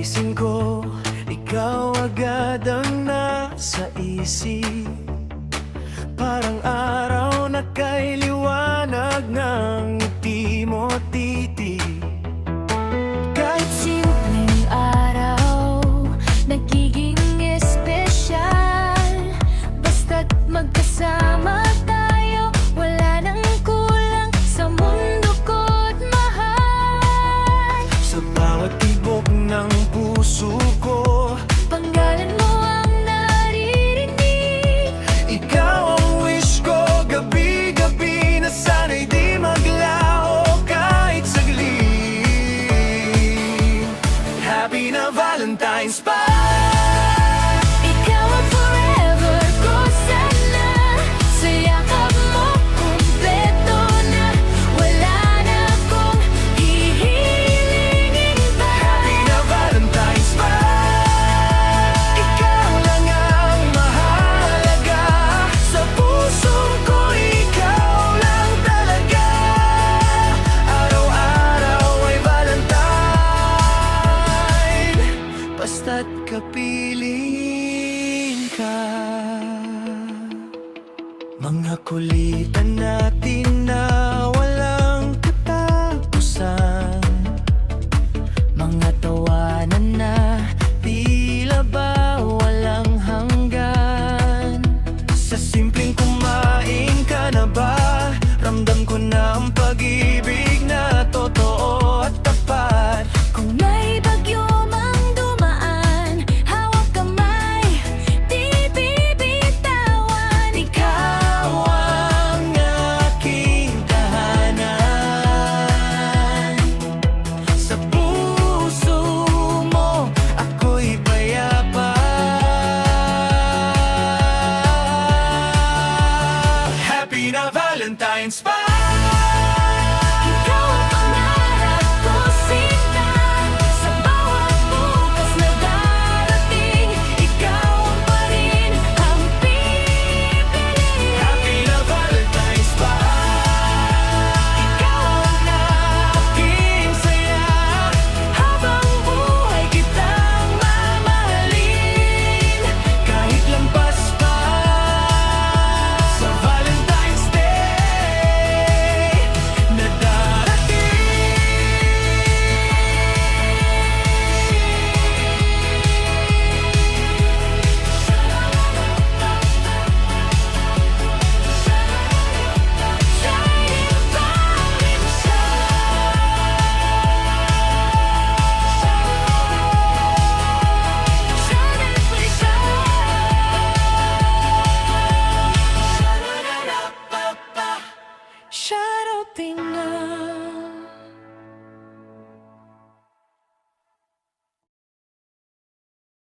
Pagising ko, ikaw agad ang nasa isip. Parang araw na kay liwanag ng ngiti mo titig. Kahit simpleng araw, nagiging espesyal. Basta't magkasama tayo, wala nang kulang sa mundo ko't mahal. Sa bawat tibok ng puso ko, Panggalan mo ang naririnig. ikaw ang wish ko, gabi-gabi na sana'y di maglaho kahit saglit. Happy na Valentine's pa. Ikaw ang forever ko sana. Sa yakap mo kumpleto na. Wala na akong hihilingin pa. Happy na Valentine's pa. Ikaw lang ang mahalaga. Sa puso ko, ikaw lang talaga. Araw-araw ay Valentine, basta't kapiling ka. Mga kulitan natin na walang katapusan, mga tawanan na tila ba walang hanggan. Sa simpleng kumain ka na ba, ramdam ko na ang pag-ibig na totoo at tapat. Kung may bagyo mang dumaan, hawak kamay, di bibitawan. Ikaw ang aking tahanan. Sa puso mo, ako'y payapa. Happy na Valentine's pa. Ikaw ang pangarap ko, sinta. Sa bawat bukas na darating, ikaw pa rin ang pipiliin. Happy na Valentine's pa. Ikaw ang aking saya. Habang buhay kitang mamahalin, kahit lampas pa sa Valentine's Day na darating. Shining bright in Shining please Shadow tingnan.